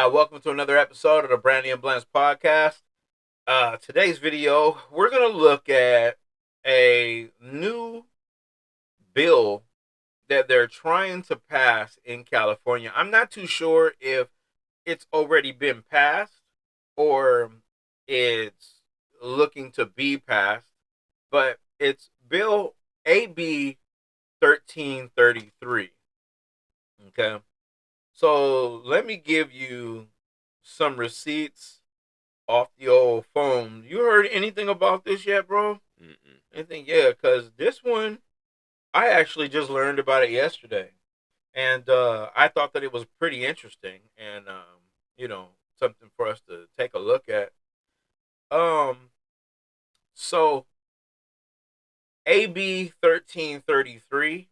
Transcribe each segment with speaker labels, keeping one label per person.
Speaker 1: Welcome to another episode of the Brandy and Blends podcast. Today's video, we're going to look at a new bill that they're trying to pass in California. I'm not too sure if it's already been passed or it's looking to be passed, but it's Bill AB 1333. Okay. So let me give you some receipts off the old phone. You heard anything about this yet, bro?
Speaker 2: Mm-mm.
Speaker 1: Anything? Yeah, because this one, I actually just learned about it yesterday. And I thought that it was pretty interesting and, you know, something for us to take a look at. Um, so AB 1333,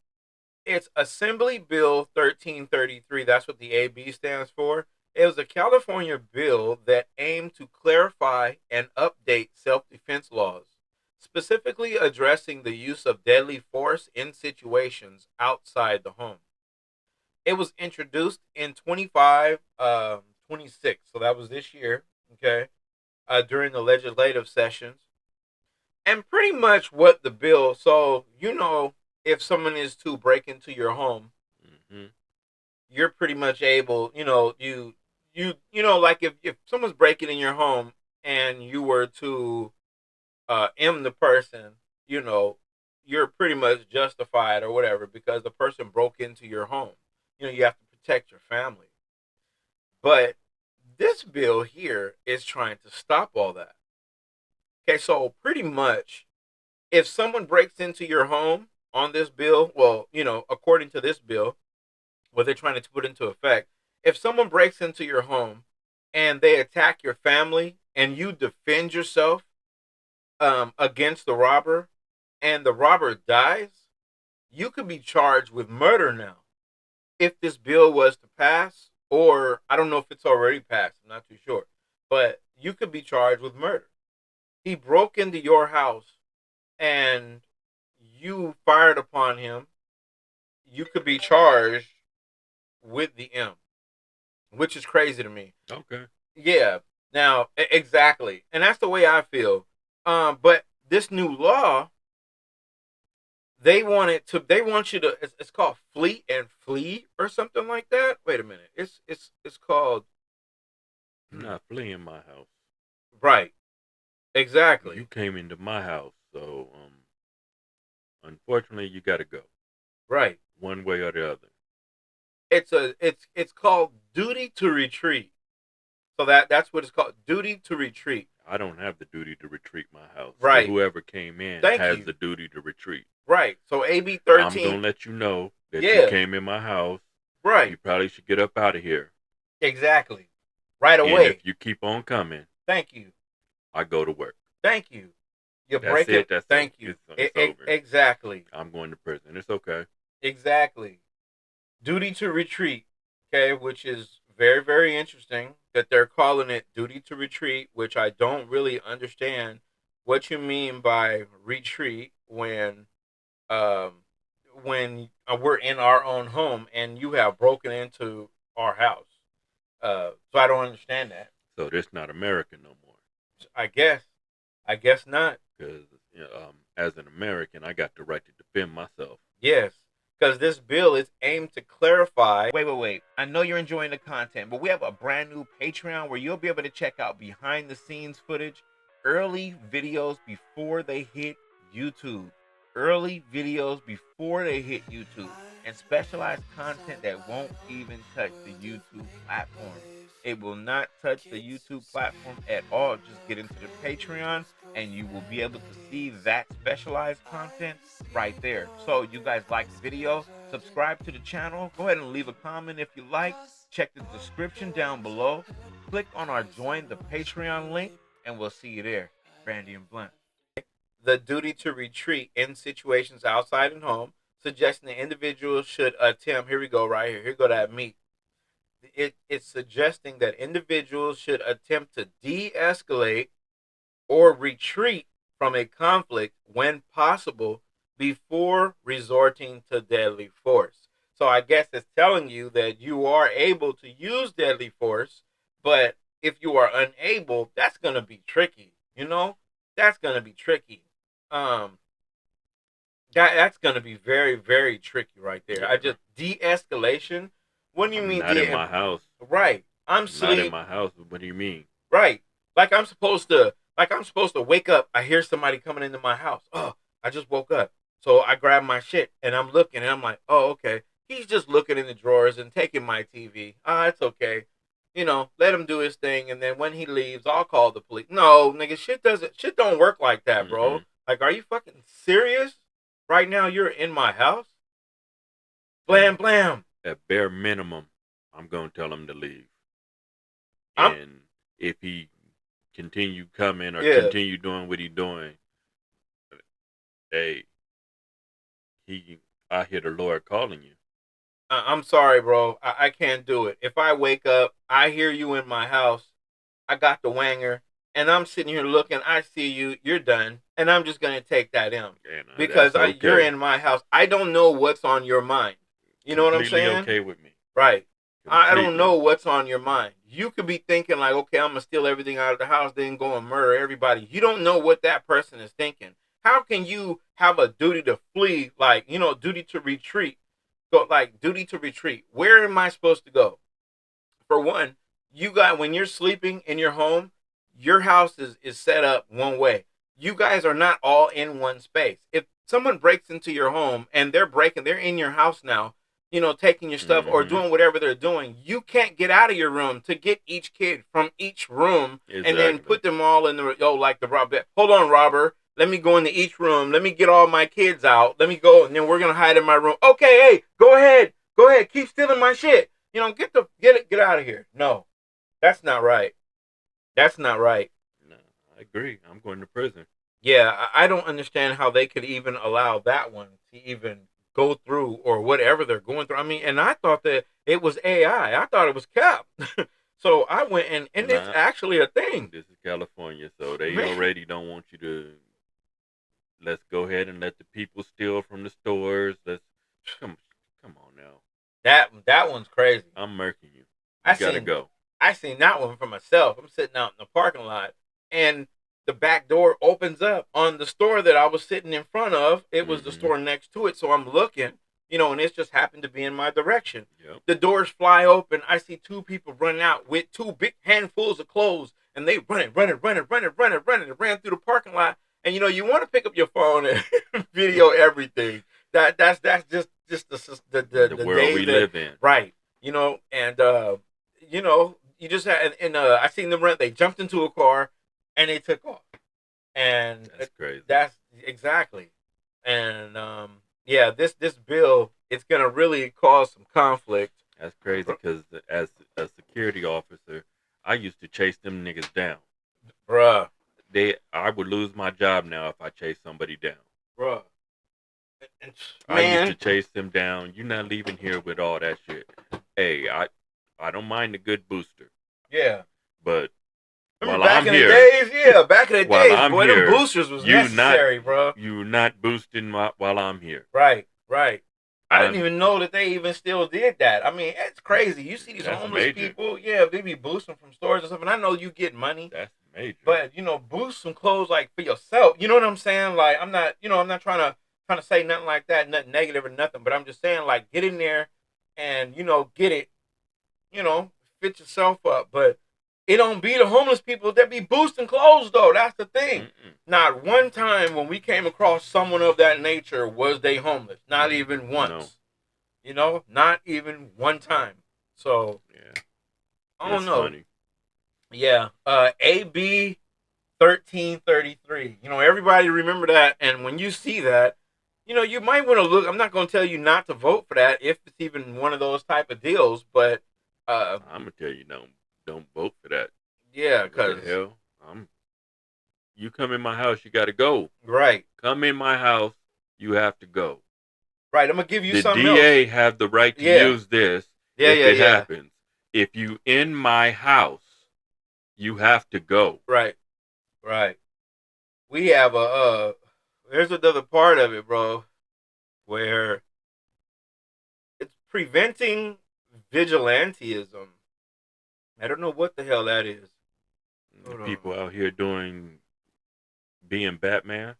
Speaker 1: it's Assembly Bill 1333. That's what the AB stands for. It was a California bill that aimed to clarify and update self defense laws, specifically addressing the use of deadly force in situations outside the home. It was introduced in 26, so that was this year, okay, during the legislative sessions. And pretty much what the bill, so, if someone is to break into your home,
Speaker 2: Mm-hmm.
Speaker 1: you're pretty much able, like if someone's breaking in your home and you were to M the person, you know, you're pretty much justified or whatever because the person broke into your home. You have to protect your family. But this bill here is trying to stop all that. Okay, so pretty much if someone breaks into your home on this bill, well, according to this bill, what they're trying to put into effect. If someone breaks into your home and they attack your family and you defend yourself against the robber and the robber dies, you could be charged with murder now. If this bill was to pass, or I don't know if it's already passed, I'm not too sure, but you could be charged with murder. He broke into your house and you fired upon him, you could be charged with the M, which is crazy to me.
Speaker 2: Okay.
Speaker 1: Yeah. Now, exactly, and that's the way I feel. But this new law, they want you to. It's called fleet and flee or something like that. Wait a minute. It's called
Speaker 2: I'm not fleeing my house.
Speaker 1: right.
Speaker 2: You
Speaker 1: Exactly.
Speaker 2: came into my house, so unfortunately, you got to go
Speaker 1: Right.
Speaker 2: one way or the other.
Speaker 1: It's called duty to retreat. So that's what it's called. Duty to retreat.
Speaker 2: I don't have the duty to retreat my house. So
Speaker 1: Right.
Speaker 2: whoever came in
Speaker 1: Thank
Speaker 2: has
Speaker 1: you.
Speaker 2: the duty to retreat.
Speaker 1: Right. So AB
Speaker 2: I'm
Speaker 1: 13.
Speaker 2: gonna let you know that you
Speaker 1: Yeah.
Speaker 2: came in my house.
Speaker 1: Right.
Speaker 2: You probably should get up out of here.
Speaker 1: Exactly. Right
Speaker 2: And if
Speaker 1: away.
Speaker 2: you keep on coming,
Speaker 1: Thank you.
Speaker 2: I go to work.
Speaker 1: Thank you. You
Speaker 2: That's
Speaker 1: break it.
Speaker 2: it. That's over.
Speaker 1: Thank you.
Speaker 2: It's over.
Speaker 1: Exactly.
Speaker 2: I'm going to prison. It's okay.
Speaker 1: Exactly. Duty to retreat. Okay, which is very, very interesting that they're calling it duty to retreat, which I don't really understand what you mean by retreat um when we're in our own home and you have broken into our house. So I don't understand that.
Speaker 2: So this not America no more.
Speaker 1: I guess. I guess not.
Speaker 2: Because as an American, I got the right to defend myself.
Speaker 1: Yes, because this bill is aimed to clarify. Wait. I know you're enjoying the content, but we have a brand new Patreon where you'll be able to check out behind the scenes footage, early videos before they hit YouTube, early videos before they hit YouTube, and specialized content that won't even touch the YouTube platform. It will not touch the YouTube platform at all. Just get into the Patreon and you will be able to see that specialized content right there. So you guys like the video, subscribe to the channel, go ahead and leave a comment if you like, check the description down below, click on our join the Patreon link, and we'll see you there. Brandy and Blunt. The duty to retreat in situations outside and home, suggesting the individual should attempt, here we go right here go that meat. It's suggesting that individuals should attempt to de-escalate or retreat from a conflict when possible before resorting to deadly force. So I guess it's telling you that you are able to use deadly force But if you are unable, that's gonna be tricky. That's gonna be tricky. Um, that's gonna be very very tricky right there. I
Speaker 2: Yeah.
Speaker 1: just de-escalation. What do you
Speaker 2: I'm
Speaker 1: mean
Speaker 2: not in
Speaker 1: de?
Speaker 2: my house.
Speaker 1: Right. I'm
Speaker 2: I'm not in
Speaker 1: sleep.
Speaker 2: my house. What do you mean?
Speaker 1: Right. Like I'm supposed to wake up. I hear somebody coming into my house. Oh, I just woke up. So I grab my shit and I'm looking and I'm like, oh, okay. He's just looking in the drawers and taking my TV. Ah, it's okay. Let him do his thing, and then when he leaves, I'll call the police. No, nigga, shit don't work like that, bro.
Speaker 2: Mm-mm.
Speaker 1: Like, are you fucking serious? Right now, you're in my house.
Speaker 2: At,
Speaker 1: Blam blam.
Speaker 2: at bare minimum, I'm gonna tell him to leave.
Speaker 1: I'm
Speaker 2: And if he continue coming or
Speaker 1: Yeah.
Speaker 2: continue doing what he doing, hey, I hear the Lord calling you.
Speaker 1: I'm sorry, bro. I can't do it. If I wake up, I hear you in my house. I got the wanger, and I'm sitting here looking. I see you. You're done, and I'm just gonna take that in
Speaker 2: And
Speaker 1: because
Speaker 2: that's
Speaker 1: you're
Speaker 2: okay.
Speaker 1: in my house. I don't know what's on your mind. You know what I'm
Speaker 2: Completely
Speaker 1: saying?
Speaker 2: okay with me.
Speaker 1: Right. I don't
Speaker 2: Completely.
Speaker 1: know what's on your mind. You could be thinking like, okay, I'm gonna steal everything out of the house, then go and murder everybody. You don't know what that person is thinking. How can you have a duty to flee, like duty to retreat? Go like duty to retreat. Where am I supposed to go? For one, when you're sleeping in your home, your house is set up one way. You guys are not all in one space. If someone breaks into your home and they're in your house now, taking your stuff or
Speaker 2: Mm-hmm.
Speaker 1: doing whatever they're doing, you can't get out of your room to get each kid from each room and then
Speaker 2: Exactly.
Speaker 1: put them all in the like the robber. Hold on, robber. Let me go into each room. Let me get all my kids out. Let me go, and then we're gonna hide in my room. Okay, hey, go ahead, keep stealing my shit. Get out of here. No, that's not right. That's not right.
Speaker 2: No, I agree. I'm going to prison.
Speaker 1: Yeah, I don't understand how they could even allow that one to even go through or whatever they're going through. I mean, and I thought that it was AI. I thought it was cap. So I went and it's
Speaker 2: Nah,
Speaker 1: actually a thing.
Speaker 2: this is California, so they
Speaker 1: Man,
Speaker 2: already don't want you to. Let's go ahead and let the people steal from the stores. Let's come, come on now.
Speaker 1: that one's crazy.
Speaker 2: I'm murking you.
Speaker 1: I
Speaker 2: You gotta
Speaker 1: seen
Speaker 2: go.
Speaker 1: I seen that one for myself. I'm sitting out in the parking lot, and the back door opens up on the store that I was sitting in front of. It was the
Speaker 2: Mm-hmm.
Speaker 1: store next to it, so I'm looking, and it just happened to be in my direction.
Speaker 2: Yep.
Speaker 1: The doors fly open. I see two people running out with two big handfuls of clothes, and they running. They ran through the parking lot, and you want to pick up your phone and video everything. That's just
Speaker 2: The
Speaker 1: the
Speaker 2: world
Speaker 1: days
Speaker 2: we
Speaker 1: that
Speaker 2: live in.
Speaker 1: right, and you just had, and I seen them run. They jumped into a car, and they took off, and
Speaker 2: That's crazy.
Speaker 1: that's exactly, and yeah, this bill it's gonna really cause some conflict,
Speaker 2: That's crazy because as a security officer, I used to chase them niggas down.
Speaker 1: bruh,
Speaker 2: I would lose my job now if I chase somebody down.
Speaker 1: bruh,
Speaker 2: I used to
Speaker 1: man,
Speaker 2: chase them down. You're not leaving here with all that shit. Hey, I don't mind a good booster,
Speaker 1: yeah.
Speaker 2: but
Speaker 1: Remember
Speaker 2: while
Speaker 1: back
Speaker 2: I'm
Speaker 1: in the
Speaker 2: here,
Speaker 1: days? Yeah, back in the
Speaker 2: while
Speaker 1: days,
Speaker 2: I'm
Speaker 1: boy, them
Speaker 2: here,
Speaker 1: boosters was
Speaker 2: you not
Speaker 1: necessary, bro.
Speaker 2: you not boosting while I'm here.
Speaker 1: Right, right. I didn't
Speaker 2: I'm
Speaker 1: even know that they even still did that. I mean, it's crazy. You see these
Speaker 2: That's
Speaker 1: homeless
Speaker 2: major.
Speaker 1: people, yeah, they be boosting from stores and stuff, and I know you get money,
Speaker 2: That's major.
Speaker 1: but boost some clothes like for yourself. You know what I'm saying? Like I'm not trying to say nothing like that, nothing negative or nothing, but I'm just saying like get in there and get it, you know, fit yourself up. But it don't be the homeless people that be boosting clothes though. That's the thing.
Speaker 2: Mm-mm.
Speaker 1: Not one time when we came across someone of that nature was they homeless. Not even
Speaker 2: No.
Speaker 1: once. Not even one time. So
Speaker 2: Yeah.
Speaker 1: I don't
Speaker 2: It's
Speaker 1: know.
Speaker 2: funny.
Speaker 1: Yeah. AB 1333. Everybody remember that. And when you see that, you might want to look. I'm not going to tell you not to vote for that if it's even one of those type of deals. But
Speaker 2: I'm gonna tell you, don't vote for that.
Speaker 1: yeah,
Speaker 2: What the
Speaker 1: because
Speaker 2: hell? You come in my house, you gotta go.
Speaker 1: right,
Speaker 2: Come in my house, you have to go.
Speaker 1: right. I'm gonna give you
Speaker 2: The
Speaker 1: something else.
Speaker 2: DA have the right to
Speaker 1: Yeah,
Speaker 2: use this
Speaker 1: yeah,
Speaker 2: if
Speaker 1: yeah,
Speaker 2: it
Speaker 1: yeah.
Speaker 2: happens. If you in my house, you have to go.
Speaker 1: Right, right. We have There's another part of it, bro, where it's preventing vigilantism. I don't know what the hell that is.
Speaker 2: The
Speaker 1: Hold on.
Speaker 2: people out here doing being Batman.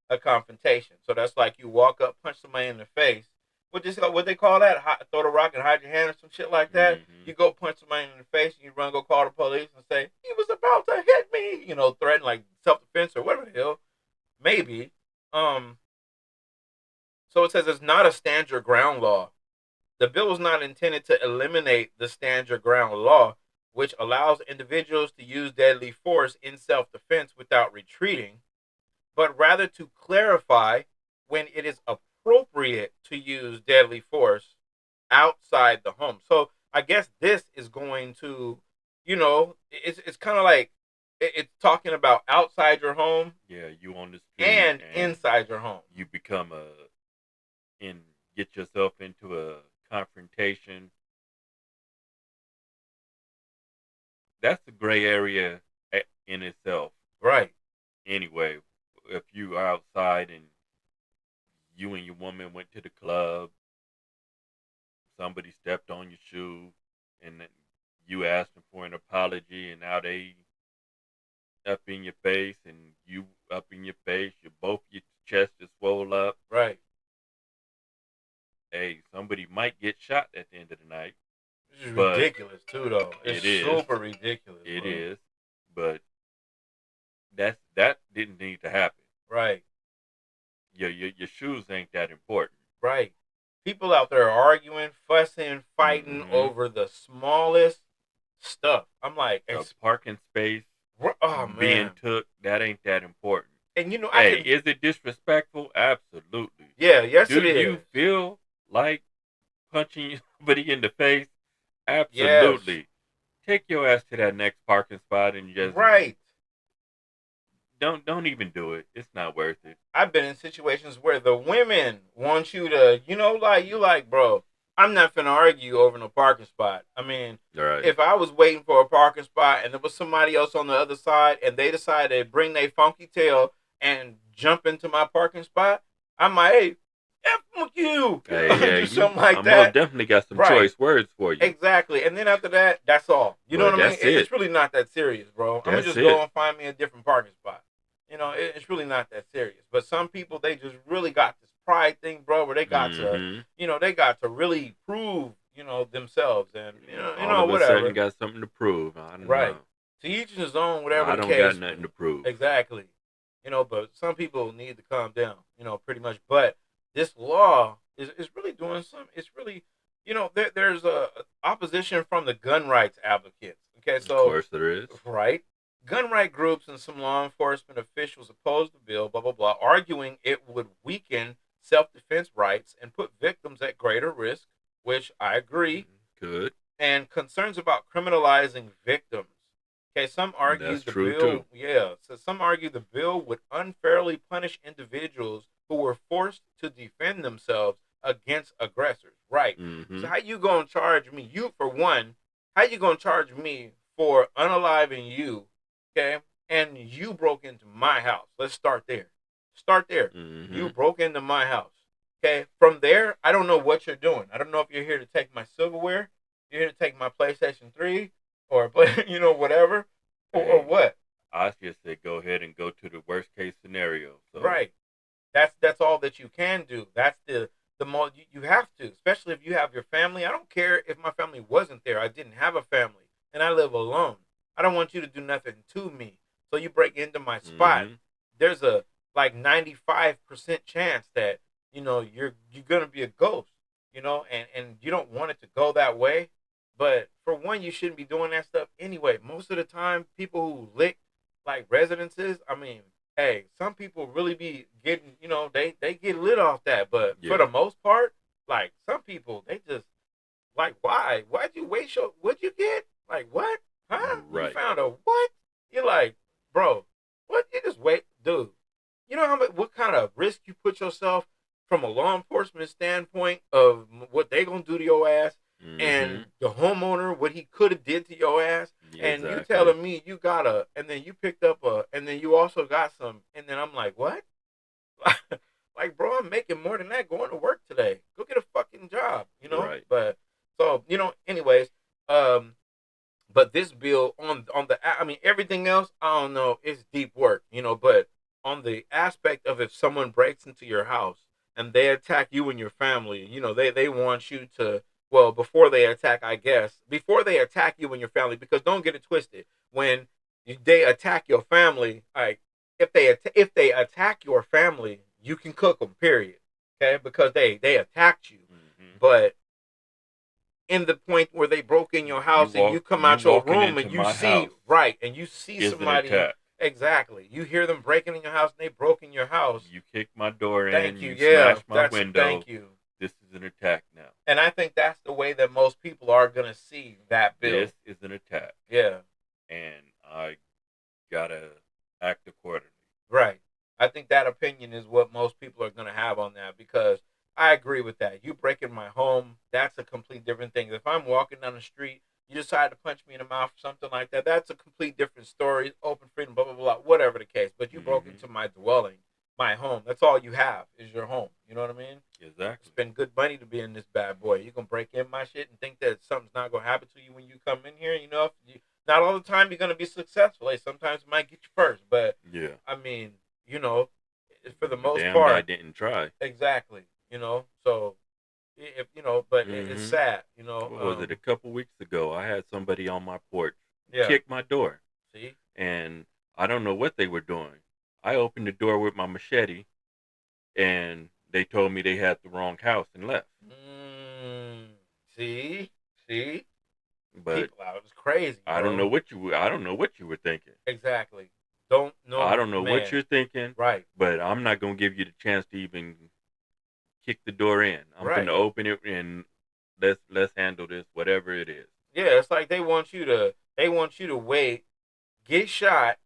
Speaker 1: A confrontation. So that's like you walk up, punch somebody in the face. What they call that? Throw the rock and hide your hand or some shit like that.
Speaker 2: Mm-hmm.
Speaker 1: You go punch somebody in the face and you run, go call the police and say he was about to hit me. Threaten like self defense or whatever the hell. Maybe. Um. So it says it's not a stand your ground law. The bill was not intended to eliminate the stand your ground law, which allows individuals to use deadly force in self defense without retreating, but rather to clarify when it is appropriate to use deadly force outside the home. So I guess this is going to, it's kind of like it's talking about outside your home
Speaker 2: Yeah, you on the street
Speaker 1: and
Speaker 2: and
Speaker 1: inside your home.
Speaker 2: you become and get yourself into a confrontation. That's a gray area in itself.
Speaker 1: Right.
Speaker 2: Anyway, if you are outside and you and your woman went to the club, somebody stepped on your shoe, and then you asked them for an apology, and now they up in your face, and you up in your face, your chest is swole up.
Speaker 1: Right.
Speaker 2: Hey, somebody might get shot at the end of the night,
Speaker 1: This is
Speaker 2: but
Speaker 1: ridiculous too, though. It's
Speaker 2: it is,
Speaker 1: super ridiculous,
Speaker 2: it
Speaker 1: bro.
Speaker 2: is, but that didn't need to happen.
Speaker 1: Right.
Speaker 2: Your shoes ain't that important.
Speaker 1: Right. People out there arguing, fussing, fighting
Speaker 2: Mm-hmm.
Speaker 1: over the smallest stuff. I'm like,
Speaker 2: A parking space
Speaker 1: oh
Speaker 2: being
Speaker 1: man.
Speaker 2: took, that ain't that important.
Speaker 1: And I
Speaker 2: Hey,
Speaker 1: can.
Speaker 2: is it disrespectful? Absolutely.
Speaker 1: Yeah. Yes,
Speaker 2: Do
Speaker 1: it is.
Speaker 2: you feel like punching somebody in the face?
Speaker 1: Yes.
Speaker 2: Absolutely. Take your ass to that next parking spot and just
Speaker 1: Right.
Speaker 2: don't even do it. It's not worth it.
Speaker 1: I've been in situations where the women want you to, bro, I'm not finna argue over no parking spot. I mean,
Speaker 2: Right.
Speaker 1: if I was waiting for a parking spot and there was somebody else on the other side and they decided to bring their funky tail and jump into my parking spot, I might, hey, F you,
Speaker 2: Hey,
Speaker 1: do
Speaker 2: yeah,
Speaker 1: something like
Speaker 2: I most
Speaker 1: that.
Speaker 2: definitely got some
Speaker 1: Right.
Speaker 2: choice words for you.
Speaker 1: Exactly. And then after that, that's all. You know
Speaker 2: But
Speaker 1: what I mean?
Speaker 2: that's it.
Speaker 1: It's really not that serious, bro. I'm gonna
Speaker 2: That's
Speaker 1: just
Speaker 2: it.
Speaker 1: go and find me a different parking spot. It's really not that serious. But some people, they just really got this pride thing, bro, where they got to, they got to really prove, themselves, and
Speaker 2: All of a
Speaker 1: whatever.
Speaker 2: sudden got something to prove. I don't
Speaker 1: Right.
Speaker 2: know.
Speaker 1: To each his own, whatever
Speaker 2: I
Speaker 1: the
Speaker 2: don't got
Speaker 1: case.
Speaker 2: nothing to prove.
Speaker 1: Exactly. But some people need to calm down. Pretty much. But this law is really doing something. It's really, there's a opposition from the gun rights advocates. Okay, so
Speaker 2: Of course there is.
Speaker 1: right. Gun right groups and some law enforcement officials opposed the bill, blah, blah, blah, arguing it would weaken self defense rights and put victims at greater risk, which I agree.
Speaker 2: Good.
Speaker 1: And concerns about criminalizing victims. Okay, some argue
Speaker 2: That's
Speaker 1: the
Speaker 2: true
Speaker 1: bill,
Speaker 2: too.
Speaker 1: yeah, so some argue the bill would unfairly punish individuals who were forced to defend themselves against aggressors. Right.
Speaker 2: Mm-hmm.
Speaker 1: So how you gonna charge me? You for one, how you gonna charge me for unaliving you? Okay, and you broke into my house. Let's start there. Start there.
Speaker 2: Mm-hmm.
Speaker 1: You broke into my house. Okay. From there, I don't know what you're doing. I don't know if you're here to take my silverware, you're here to take my PlayStation 3, or whatever, or what.
Speaker 2: I just say go ahead and go to the worst case scenario. So.
Speaker 1: Right. That's all that you can do. That's the most you have to, especially if you have your family. I don't care if my family wasn't there. I didn't have a family, and I live alone. I don't want you to do nothing to me. So you break into my spot.
Speaker 2: Mm-hmm.
Speaker 1: There's a like 95% chance that you're gonna be a ghost. And you don't want it to go that way. But for one, you shouldn't be doing that stuff anyway. Most of the time, people who lick like residences, I mean, hey, some people really be getting, they get lit off that. But for the most part, like some people, they just like, why? Why'd you waste your? What'd you get? Like what? Huh?
Speaker 2: Right.
Speaker 1: You found a what? You're like, bro, what? You just wait, dude. You know what kind of risk you put yourself from a law enforcement standpoint of what they gonna do to your ass, and the homeowner what he could have did to your ass, and you telling me you got and then you picked up and then you also got some, and then I'm like, what? Like, bro, I'm making more than that going to work today. Go get a fucking job,
Speaker 2: Right.
Speaker 1: But so anyways, But this bill on the, I mean, everything else, I don't know, it's deep work, but on the aspect of if someone breaks into your house and they attack you and your family, they want you to, well, before they attack, I guess, before they attack you and your family, because don't get it twisted, when they attack your family, like, if they attack your family, you can cook them, period. Okay, because they attacked you.
Speaker 2: Mm-hmm.
Speaker 1: But in the point where they broke in your house and you come
Speaker 2: You
Speaker 1: out your
Speaker 2: walking
Speaker 1: room
Speaker 2: into
Speaker 1: and you
Speaker 2: my
Speaker 1: see,
Speaker 2: house
Speaker 1: right, and you see
Speaker 2: is an
Speaker 1: somebody,
Speaker 2: attack.
Speaker 1: exactly, you hear them breaking in your house and they broke in your house.
Speaker 2: You kick my door in,
Speaker 1: Thank you.
Speaker 2: you
Speaker 1: Yeah,
Speaker 2: smash my window.
Speaker 1: thank you.
Speaker 2: This is an attack now.
Speaker 1: And I think that's the way that most people are gonna see that bill.
Speaker 2: This is an attack.
Speaker 1: Yeah.
Speaker 2: And I gotta act accordingly.
Speaker 1: Right. I think that opinion is what most people are going to have on that, because I agree with that. You break in my home, that's a complete different thing. If I'm walking down the street, you decide to punch me in the mouth or something like that, that's a complete different story. Open freedom, blah, blah, blah, whatever the case. But you broke into my dwelling, my home. That's all you have is your home. You know what I mean?
Speaker 2: Exactly.
Speaker 1: Spend good money to be in this bad boy. You're going to break in my shit and think that something's not going to happen to you when you come in here. Not all the time you're going to be successful. Like, sometimes it might get you first. But,
Speaker 2: yeah,
Speaker 1: I mean, for the most
Speaker 2: damned
Speaker 1: part,
Speaker 2: I didn't try.
Speaker 1: exactly. So if but it's sad.
Speaker 2: What was it? A couple weeks ago, I had somebody on my porch
Speaker 1: Yeah.
Speaker 2: kick my door.
Speaker 1: See,
Speaker 2: and I don't know what they were doing. I opened the door with my machete, and they told me they had the wrong house and left.
Speaker 1: See,
Speaker 2: but
Speaker 1: people out, it's crazy. Bro.
Speaker 2: I don't know what you were thinking.
Speaker 1: Exactly. Don't know.
Speaker 2: I don't know what you're thinking.
Speaker 1: Right.
Speaker 2: But I'm not gonna give you the chance to even kick the door in. I'm gonna open it and let's handle this, whatever it is.
Speaker 1: Yeah, it's like they want you to wait, get shot,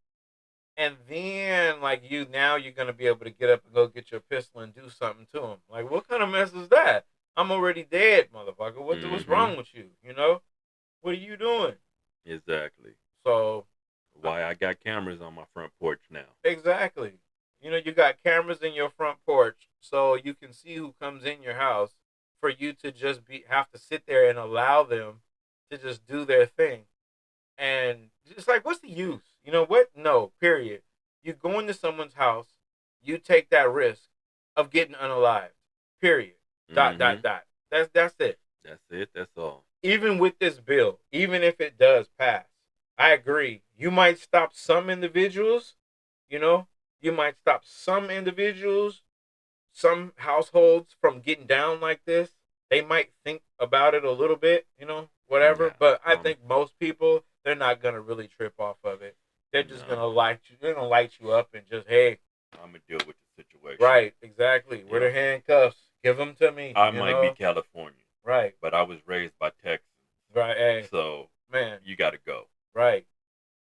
Speaker 1: and then you're gonna be able to get up and go get your pistol and do something to them. Like, what kind of mess is that? I'm already dead, motherfucker. What's wrong with you? What are you doing?
Speaker 2: Exactly.
Speaker 1: So
Speaker 2: why I got cameras on my front porch now.
Speaker 1: Exactly. You got cameras in your front porch so you can see who comes in your house, for you to just have to sit there and allow them to just do their thing. And it's like, what's the use? You know what? No, period. You go into someone's house, you take that risk of getting unalived. Period. Dot. That's it.
Speaker 2: That's it. That's all.
Speaker 1: Even with this bill, even if it does pass, I agree. You might stop some individuals, you might stop some individuals, some households from getting down like this. They might think about it a little bit, whatever. Yeah, but I think most people, they're not going to really trip off of it. They're just going to light you. They're going to light you up and just, hey,
Speaker 2: I'm going to deal with the situation.
Speaker 1: Right, exactly. Where the handcuffs? Give them to me.
Speaker 2: I might be California.
Speaker 1: Right.
Speaker 2: But I was raised by Texas.
Speaker 1: Right. Hey,
Speaker 2: so, man, you got to go.
Speaker 1: Right.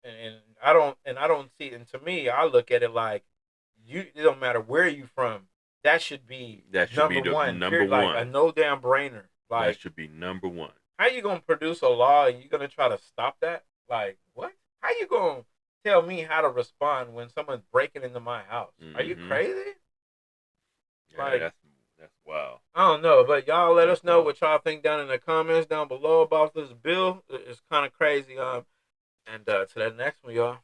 Speaker 1: And I don't see, and to me, I look at it like, it don't matter where you from. That should be number one. Like a no damn brainer. Like,
Speaker 2: that should be number one.
Speaker 1: How you gonna produce a law and you gonna try to stop that? Like, what? How you gonna tell me how to respond when someone's breaking into my house? Are you crazy?
Speaker 2: Yeah, like, that's wild.
Speaker 1: I don't know, but y'all let us know what y'all think down in the comments down below about this bill. It's kind of crazy. And to that next one, y'all.